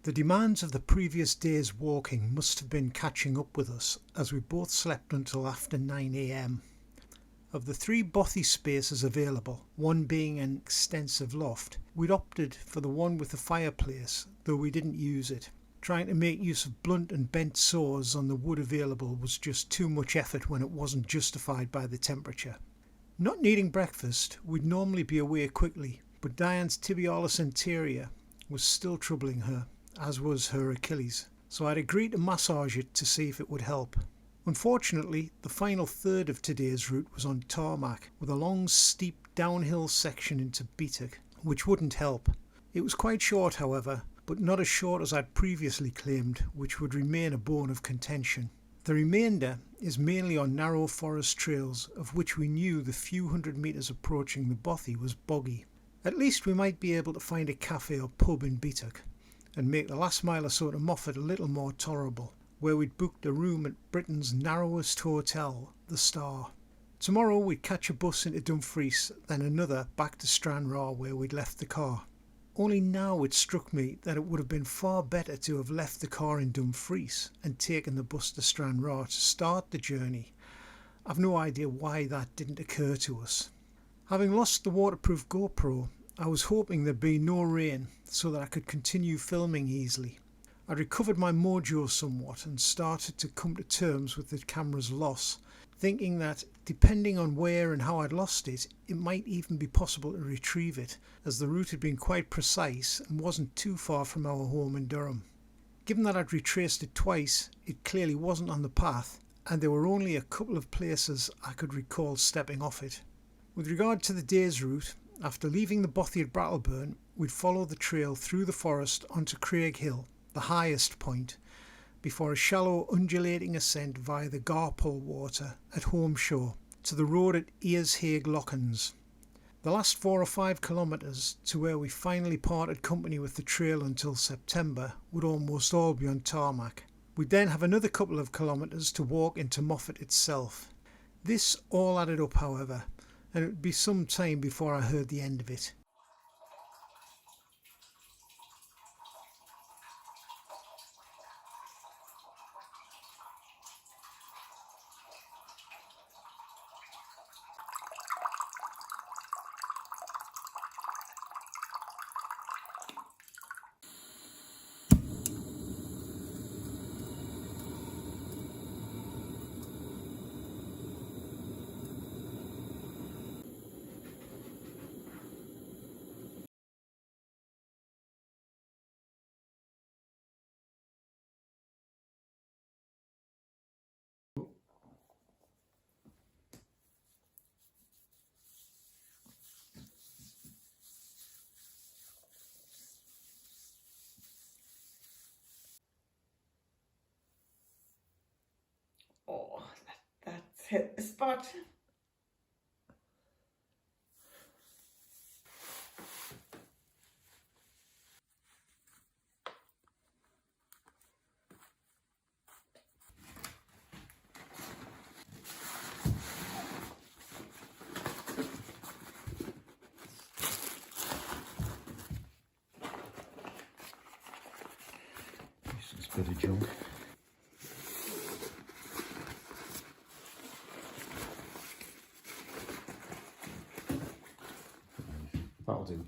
The demands of the previous day's walking must have been catching up with us, as we both slept until after 9 AM. Of the 3 bothy spaces available, one being an extensive loft, we'd opted for the one with the fireplace, though we didn't use it. Trying to make use of blunt and bent saws on the wood available was just too much effort when it wasn't justified by the temperature. Not needing breakfast, we'd normally be away quickly, but Diane's tibialis anterior was still troubling her, as was her Achilles, so I'd agreed to massage it to see if it would help. Unfortunately, the final third of today's route was on tarmac, with a long steep downhill section into Beattock, which wouldn't help. It was quite short, however, but not as short as I'd previously claimed, which would remain a bone of contention. The remainder is mainly on narrow forest trails, of which we knew the few hundred metres approaching the bothy was boggy. At least we might be able to find a cafe or pub in Beattock, and make the last mile or so to Moffat a little more tolerable, where we'd booked a room at Britain's narrowest hotel, the Star. Tomorrow we'd catch a bus into Dumfries, then another back to Stranraer where we'd left the car. Only now it struck me that it would have been far better to have left the car in Dumfries and taken the bus to Stranraer to start the journey. I've no idea why that didn't occur to us. Having lost the waterproof GoPro, I was hoping there'd be no rain so that I could continue filming easily. I'd recovered my mojo somewhat and started to come to terms with the camera's loss, thinking that, depending on where and how I'd lost it, it might even be possible to retrieve it, as the route had been quite precise and wasn't too far from our home in Durham. Given that I'd retraced it twice, it clearly wasn't on the path, and there were only a couple of places I could recall stepping off it. With regard to the day's route, after leaving the bothy at Brattleburn, we'd follow the trail through the forest onto Craig Hill, the highest point, before a shallow undulating ascent via the Garpole water at Holmshaw to the road at Earshaig Lochans. The last 4 or 5 kilometres to where we finally parted company with the trail until September would almost all be on tarmac. We'd then have another couple of kilometres to walk into Moffat itself. This all added up, however, and it would be some time before I heard the end of it. Oh, that's hit the spot. This is a bit of junk. That'll do.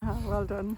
Oh, well done.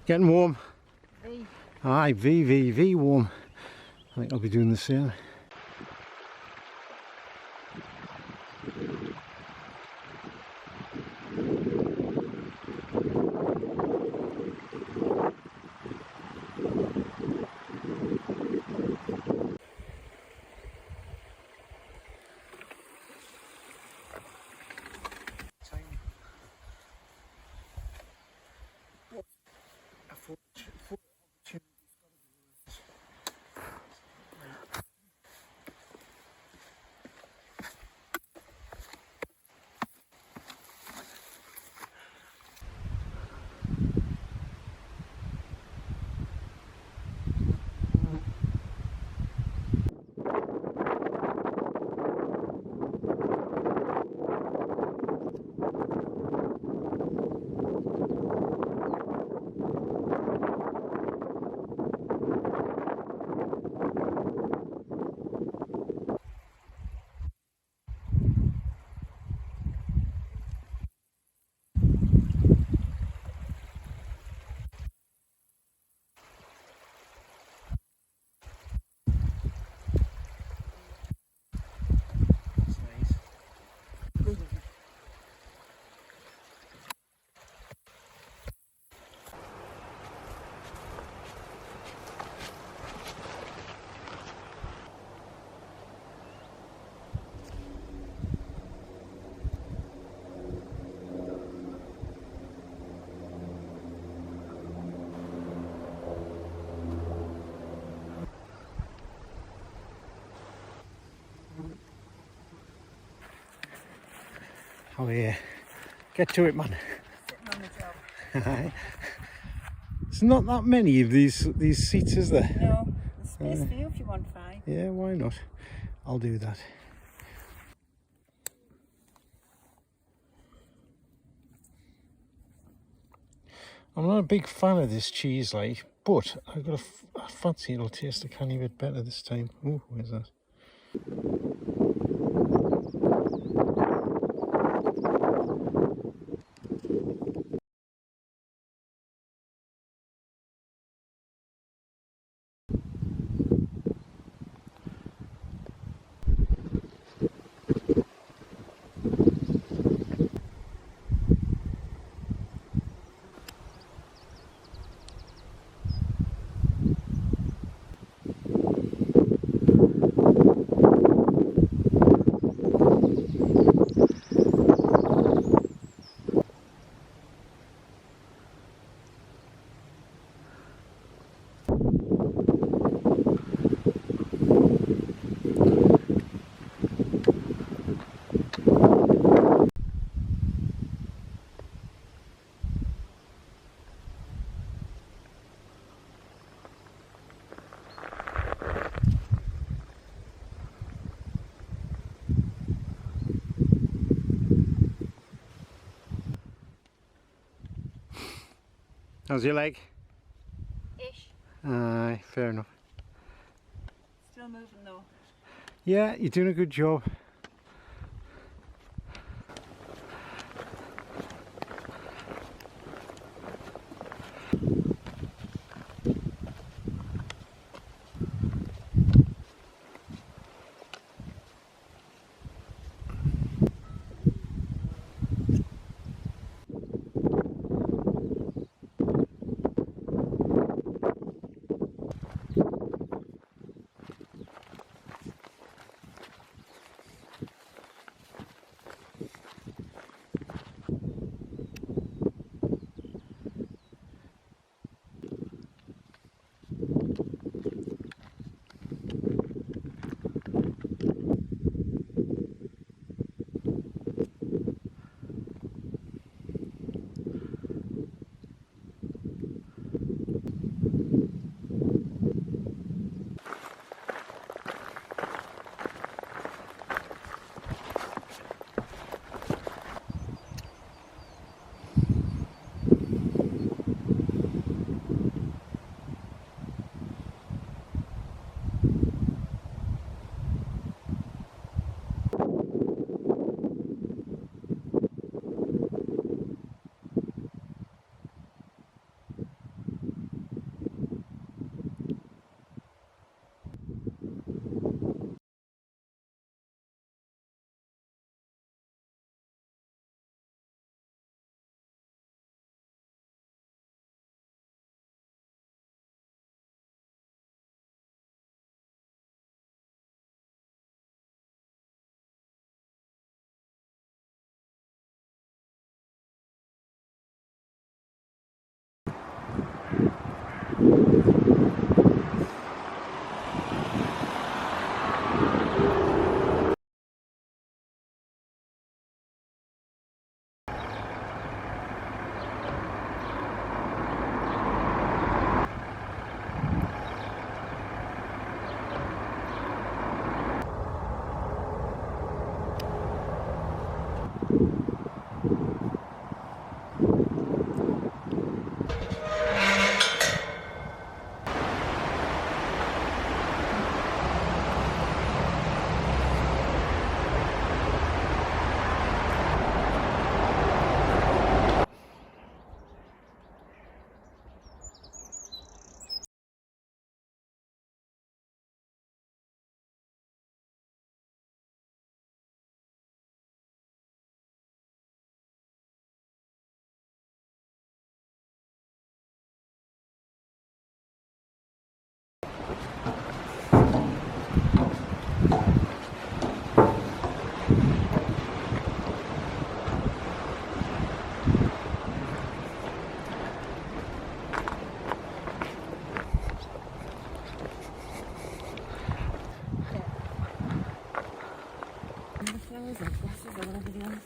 Getting warm. V. Aye, V warm. I think I'll be doing the same. Oh yeah, get to it, man. Sitting on the job. There's not that many of these seats, is there? No, there's space for you if you want 5. Yeah, why not? I'll do that. I'm not a big fan of this cheese, like, but I've got a fancy it'll taste a canny bit better this time. Oh, where's that? How's your leg? Ish. Aye, fair enough. Still moving though. Yeah, you're doing a good job.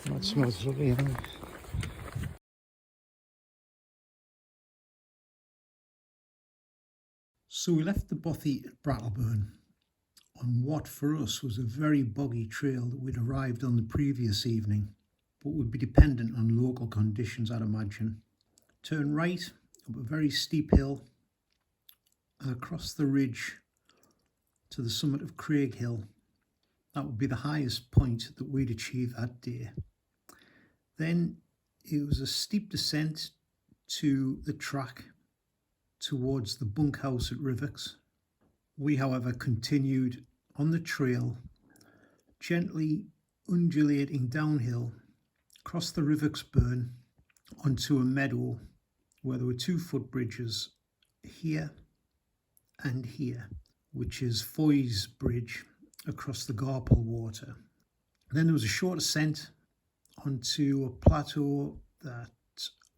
That smells lovely, isn't it? So we left the bothy at Brattleburn on what for us was a very boggy trail that we'd arrived on the previous evening, but would be dependent on local conditions, I'd imagine. Turn right up a very steep hill and across the ridge to the summit of Craig Hill. That would be the highest point that we'd achieve that day. Then it was a steep descent to the track towards the bunkhouse at Rivets. We, however, continued on the trail, gently undulating downhill across the Rivets burn onto a meadow where there were 2 footbridges here and here, which is Foy's Bridge across the Garpole water. Then there was a short ascent onto a plateau that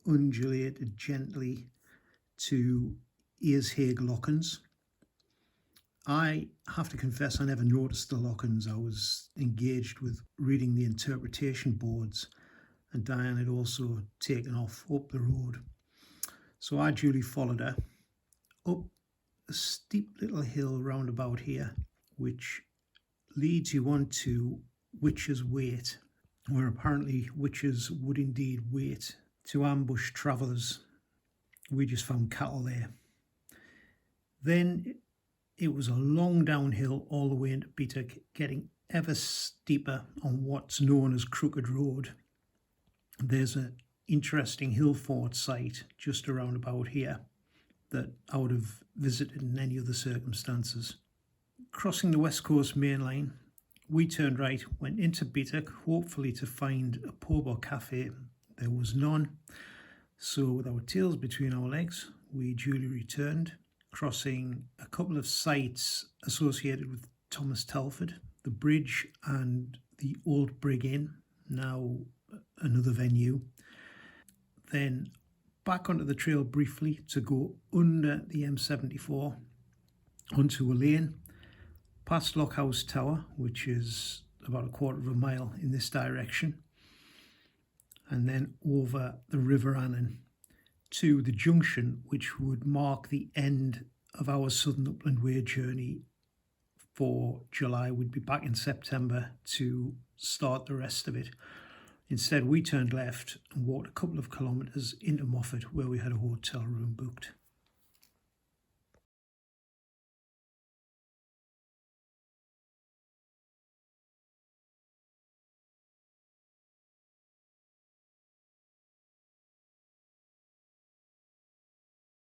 undulated gently to Earshaig Lochans. I have to confess I never noticed the Lochans. I was engaged with reading the interpretation boards, and Diane had also taken off up the road. So I duly followed her up a steep little hill round about here, which leads you on to Witch's Wait, where apparently witches would indeed wait to ambush travellers. We just found cattle there. Then it was a long downhill all the way into Beattock, getting ever steeper on what's known as Crooked Road. There's an interesting hill fort site just around about here that I would have visited in any other circumstances. Crossing the West Coast main line, we turned right, went into Beattock, hopefully to find a pub or cafe. There was none. So with our tails between our legs, we duly returned, crossing a couple of sites associated with Thomas Telford, the bridge and the Old Brig Inn, now another venue. Then back onto the trail briefly to go under the M74 onto a lane, past Lockhouse Tower, which is about a quarter of a mile in this direction, and then over the River Annan to the junction, which would mark the end of our Southern Upland Way journey for July. We'd be back in September to start the rest of it. Instead, we turned left and walked a couple of kilometres into Moffat, where we had a hotel room booked.